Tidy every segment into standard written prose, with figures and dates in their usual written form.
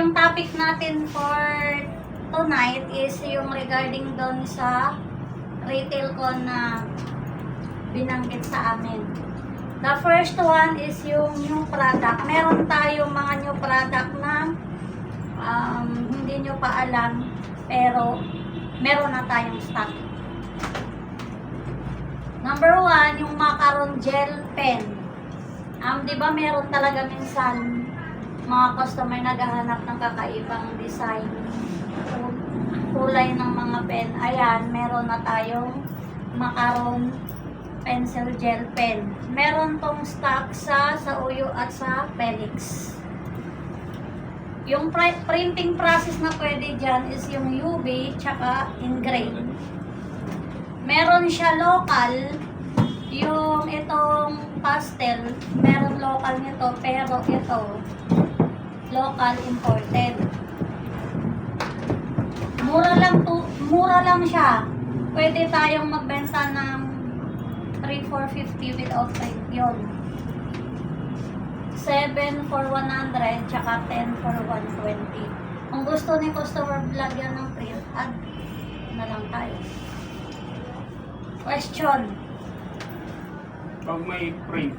yung topic natin for tonight is yung regarding doon sa retail ko na binanggit sa amin. The first one is yung new product. Meron tayong mga new product na hindi nyo pa alam, pero meron na tayong stock. Number one, yung macaron gel pen. Di ba meron talaga minsan mga customer naghahanap ng kakaibang design, kulay ng mga pen. Ayan, meron na tayong macaron pencil gel pen. Meron tong stock sa Uyo at sa Felix. Yung printing process na pwede dyan is yung UV tsaka engrave. Meron siya local, yung itong pastel, meron local nito, pero ito local imported. Mura lang siya. Pwede tayong magbenta ng 3,450 without print yun. 7 for 100 tsaka 10 for 120. Kung gusto ni customer lagyan ng print, add na lang tayo. Question. Pag may print,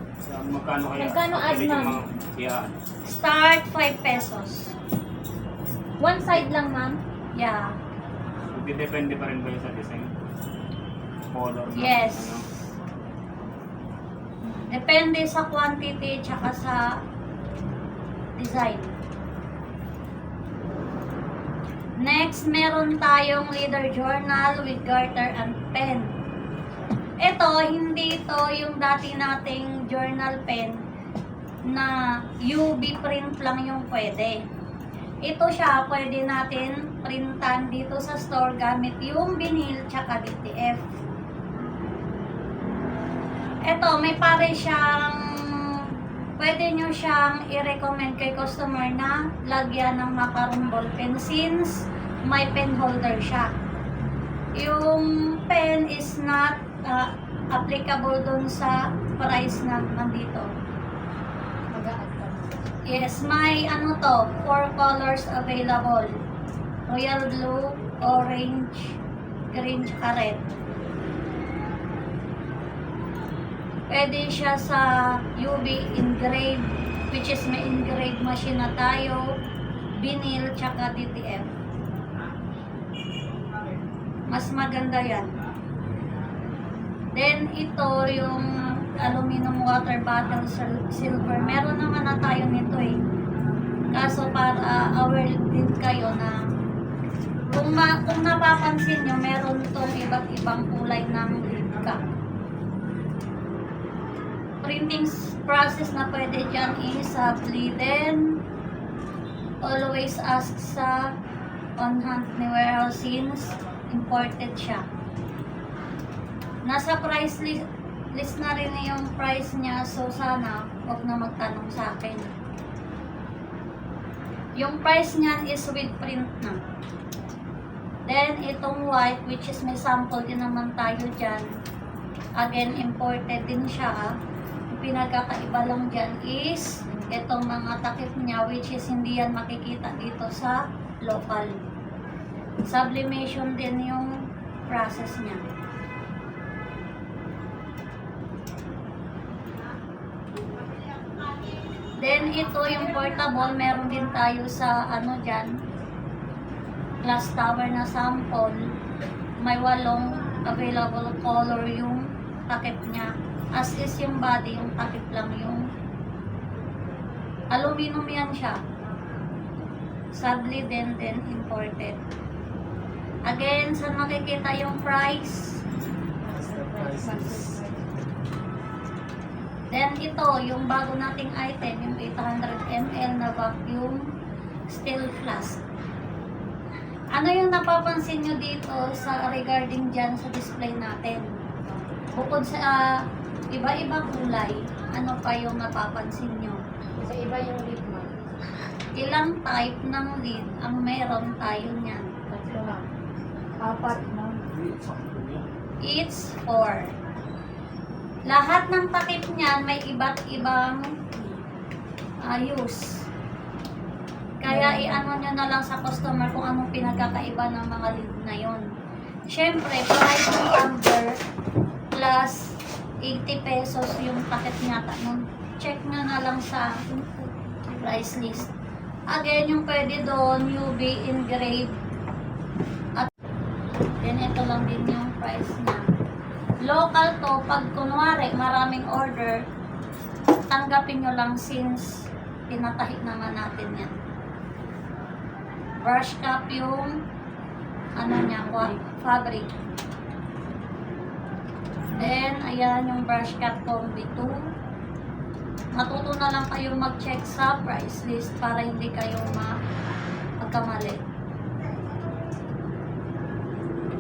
magkano kaya? Magkano add, ma'am? Yan. Start 5 pesos. One side lang, ma'am? Yeah. Depende pa rin ba yun sa design? Color? Yes. Ano? Depende sa quantity tsaka sa design. Next, meron tayong leader journal with garter and pen. Ito, hindi ito yung dati nating journal pen na UV print lang yung pwede. Ito siya, pwede natin printan dito sa store gamit yung vinyl tsaka DTF. Ito, may pare siyang, pwede nyo siyang i-recommend kay customer na lagyan ng macaron ball pen since may pen holder siya. Yung pen is not applicable dun sa price na nandito. Yes, may 4 colors available. Royal blue, orange, green, tsaka red. Pwede siya sa UV engrave, which is may engrave machine na tayo, vinyl, tsaka DTF. Mas maganda yan. Then, ito yung aluminum water bottle silver. Meron naman na tayo nito eh. Kaso para aware din kayo na kung napapansin nyo, meron itong iba't ibang kulay ng lid cap. Printing process na pwede dyan is bleeden. Always ask sa on-hand ni warehouse since imported siya. Nasa price list na rin yung price niya, so sana huwag na magtanong sa akin. Yung price niyan is with print na. Then itong white, which is may sample din naman tayo dyan, again imported din siya. Yung pinagkakaiba lang dyan is itong mga takip niya, which is hindi yan makikita dito sa local. Sublimation din yung process niya. Then, ito yung portable. Meron din tayo sa, dyan, glass tower na sample. May 8 available color yung takip niya. As is yung body, yung takip lang yung aluminum yan siya. Sadly, then imported. Again, saan makikita yung price? Then ito, yung bago nating item, yung 800 ml na vacuum steel flask. Ano yung napapansin nyo dito sa regarding dyan sa display natin? Bukod sa iba-iba kulay, ano pa yung napapansin nyo? Sa iba yung lid, ma'am. Ilang type ng lid ang meron tayo niyan? Tatlo, ma'am. 4, ma'am. It's 4. Lahat ng takip niyan may iba't ibang use. Kaya i-ano nyo na lang sa customer kung anong pinagkakaiba ng mga lead na yon. Siyempre, price ng amber plus 80 pesos yung packet yata nun. Check nyo na lang sa price list. Again, yung pwede doon, UV engraved. At then ito lang din yung price niya. Local to, pag kunwari maraming order, tanggapin nyo lang since pinatahi naman natin yan. Brush cap yung ano niya, fabric. Then, ayan yung brush cap combi 2. Matuto na lang kayo mag-check sa price list para hindi kayo magkamali.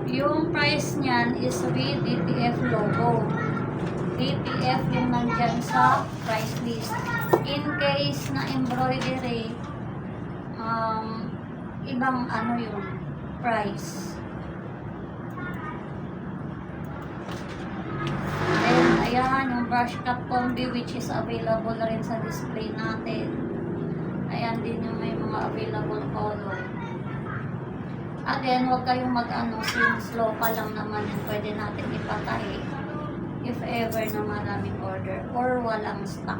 Yung price niyan is with DTF logo. DTF yung nandyan sa price list. In case na embroidery, ibang ano yung price. And ayan, yung brush cut combi which is available na rin sa display natin. Ayan din yung may mga available color. Again, huwag kayong mag-ano since local lang naman yun. Pwede natin ipatay if ever na maraming order or walang stock.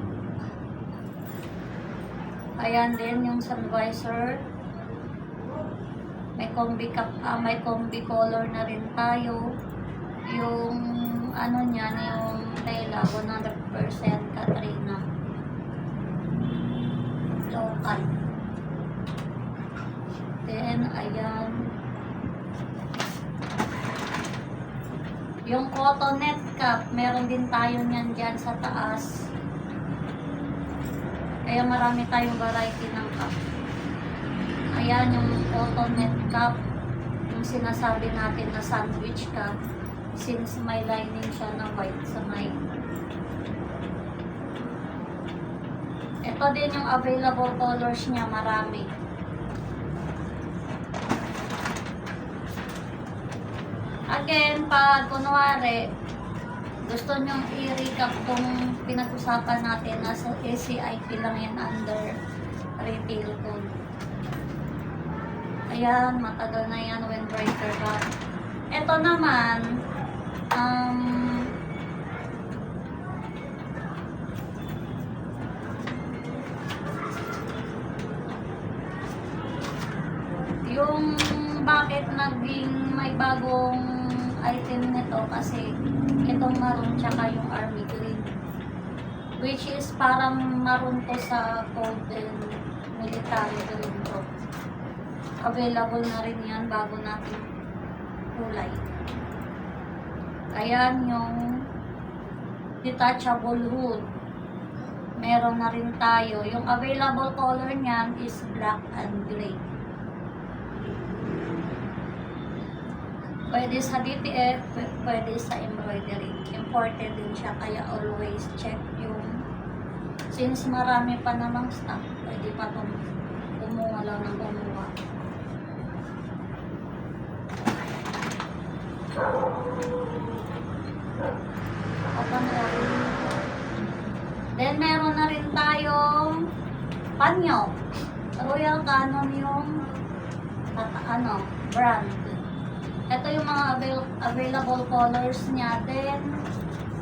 Ayan din yung sun visor. May combi cap, may combi color na rin tayo. Yung ano niyan, yung tela 100% Katrina. Local. Then ayan. Yung cotton net cap, meron din tayo niyan dyan sa taas. Kaya marami tayong variety ng cap. Ayan yung cotton net cap, yung sinasabi natin na sandwich cap, since may lining siya na white sa may. Ito din yung available colors niya, marami. Again, pag kunwari, gusto nyong i-recap kung pinag-usapan natin, nasa ACIP lang yan under retail code. Ayan, matagal na yan, windbreaker bag. Ito naman, yung bakit naging may bagong item nito kasi itong maroon tsaka yung army green, which is parang maroon to sa code and military green to. Available na rin yan bago natin kulay. Ayan yung detachable hood, meron na rin tayo. Yung available color niyan is black and gray. Pwede sa DTF, pwede sa embroidery. Imported din siya, kaya always check yung, since marami pa namang stock, pwede pa itong kumuha lang ng kumuha. Then meron na rin tayong panyo. Royal Canon yung brand. Ito yung mga available colors niya. Then,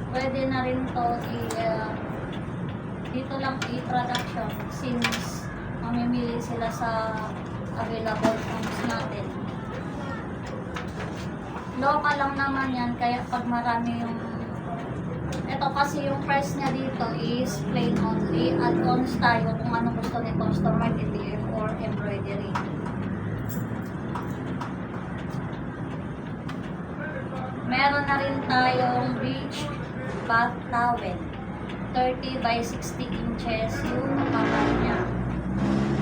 pwede na rin to dito lang i-production since mamimili sila sa available fonts natin. Local lang naman yan, kaya pag marami yung ito kasi yung price niya dito is plain only. Add-ons tayo kung ano gusto ni customer, DTF or embroidery. Meron na rin tayong beach bath towel. 30 by 60 inches yung kapal niya.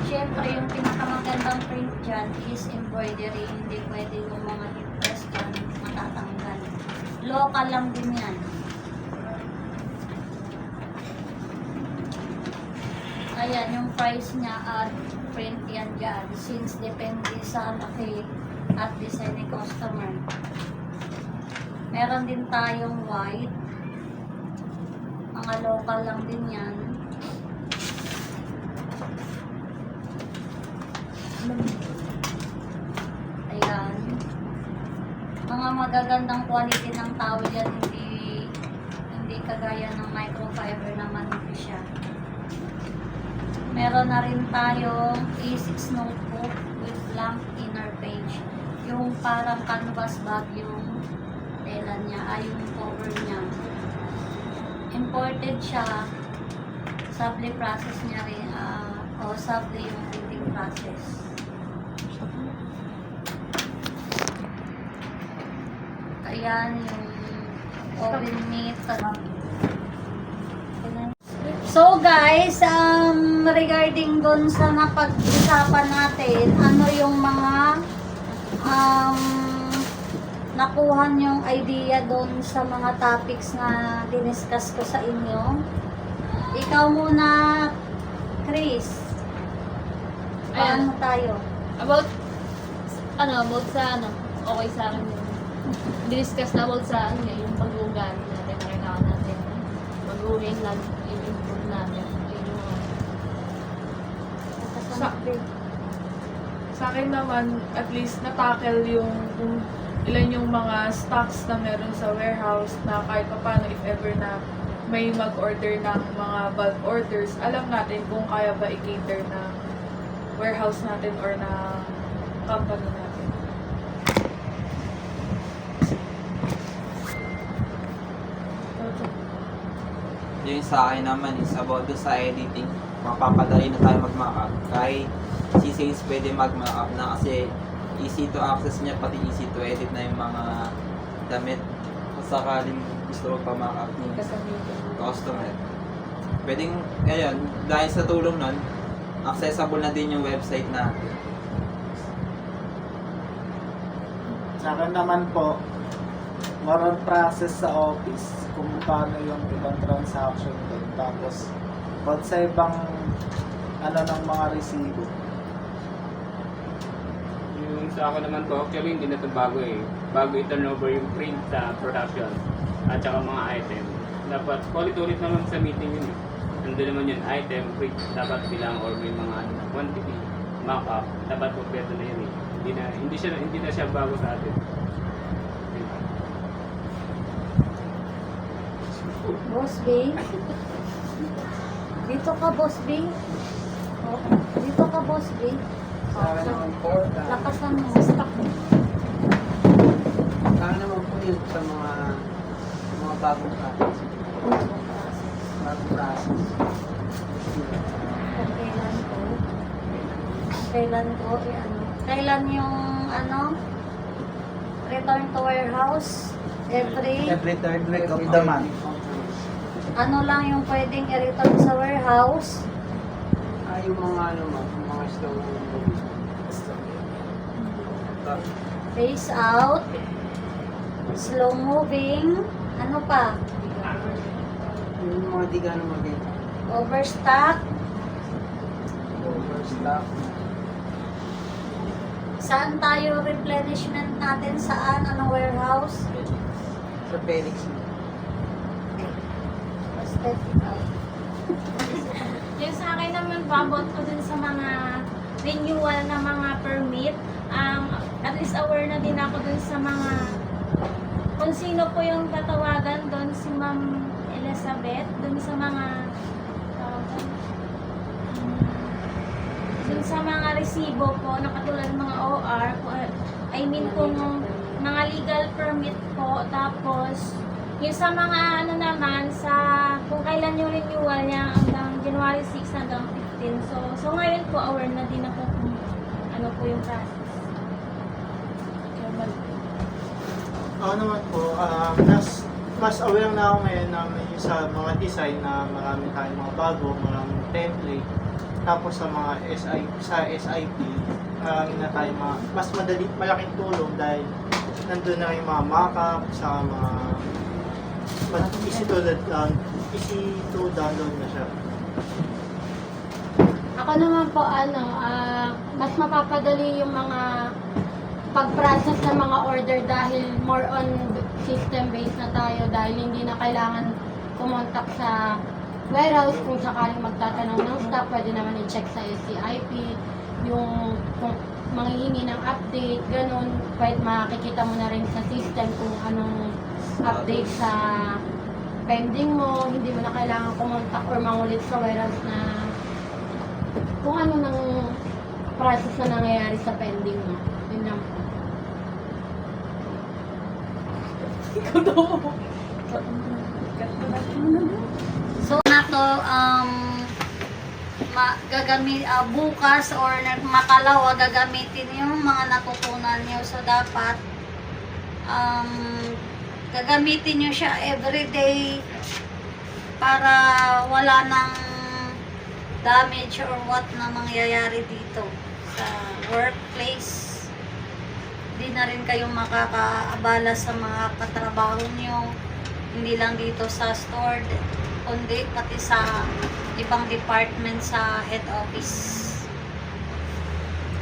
Siyempre, yung pinakamagandang print dyan is embroidery. Hindi pwede yung mga hip press dyan matatanggal. Local lang din yan. Ayan, yung price niya at print yan dyan. Since depende sa laki at design ni customer. Meron din tayong white. Mga local lang din yan. magagandang quality ng towel yan, hindi kagaya ng microfiber na manipis siya. Meron na rin tayong A6 notebook with blank inner page. Yung parang canvas bag yung tela niya, yung cover niya. Imported siya. Subli process niya rin. Subli yung printing process. Ayan yung oven meat. So guys, regarding dun sa napag-usapan natin, ano yung mga nakuha yung idea dun sa mga topics na diniscuss ko sa inyo. Ikaw muna, Chris. Paano tayo? About sa okay sa akin yun. Discuss na about sa yung pag-uugali natin, kailangan natin mag-uuling lang, i-improve natin. Sa akin naman, at least na-tackle yung ilan yung mga stocks na meron sa warehouse na kahit pa paano if ever na may mag-order ng mga bulk orders, alam natin kung kaya ba i-cater na warehouse natin or na company natin. Yung sa akin naman is about doon sa editing. Mapapadali na tayo mag-mockup. Kahit si Sales pwede mag-mockup na kasi easy to access niya, pati easy to edit na yung mga damit. Kung sakaling gusto magpa-mockup ni customer. Pwedeng, ayun, dahil sa tulong nun, accessible na din yung website natin. Sa akin naman po, more on process sa office kung paano yung ibang transaction doon. Tapos, pag sa ibang ng mga resibo. Yung sa ako naman po, actually hindi na ito bago eh. Bago i-turnover yung print sa production at saka mga item. Dapat ulit-ulit naman sa meeting yun eh. Nandun naman yun, item, print, dapat bilang or may mga quantity, mock-up, dapat kompleto na yun eh. Hindi na siya bago sa atin. Boss B. Dito ka, Boss B. Oh, dito ka, Boss B. Sa akin naman po, Lakasan mo. sa akin naman po yun sa mga bagong process. Bagong process. Kailan yung return to warehouse? Every third week of the month. Ano lang yung pwedeng i-return sa warehouse? Yung mga mga store. Phase out, slow moving, ano pa? Yung mga di gano'ng mabenta. Overstock. Overstock. Saan tayo replenishment natin? Saan? Anong warehouse? Sa Felix. Step out. Yung sa akin naman, babot ko dun sa mga renewal na mga permit. At least aware na din ako dun sa mga kung sino po yung tatawagan dun, si Ma'am Elizabeth, dun sa mga dun sa mga resibo po na katulad mga OR, I mean kung mga legal permit po, tapos yung sa mga naman sa kung kailan yung renewal niya hanggang January 6 hanggang 15. So ngayon po aware na din ako kung ano po yung process. Ako naman po, mas aware na ako ngayon na sa mga design na marami tayong mga bago, maraming template. Tapos sa mga SIP, marami na tayong mas malaking tulong dahil nandun na yung mga mock-up, sa mga easy to download na siya. Ako naman po, mas mapapadali yung mga pag-process ng mga order dahil more on system-based na tayo dahil hindi na kailangan kumontak sa warehouse kung sakaling magtatanong ng stock, pwede naman i-check sa SCIP yung kung manghihingi ng update, ganun, pwede makikita mo na rin sa system kung anong update sa pending mo, hindi mo na kailangan kumontak or mangulit sa warehouse na kung ano nang process na nangyayari sa pending mo. Yun lang po. So na to bukas or makalawa gagamitin yung mga natutunan niyo. So dapat gagamitin niyo siya everyday para wala nang damage or what na mangyayari dito sa workplace. Hindi na rin kayong makakaabala sa mga katrabaho niyo. Hindi lang dito sa store, kundi pati sa ibang department sa head office.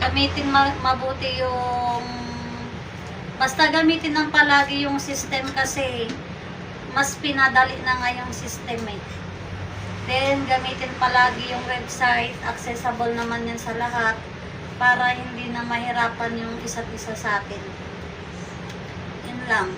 Gamitin mabuti yung basta gamitin ng palagi yung system kasi mas pinadali na nga yung system eh. Then gamitin palagi yung website, accessible naman yan sa lahat para hindi na mahirapan yung isa't isa sa atin. Yun lang.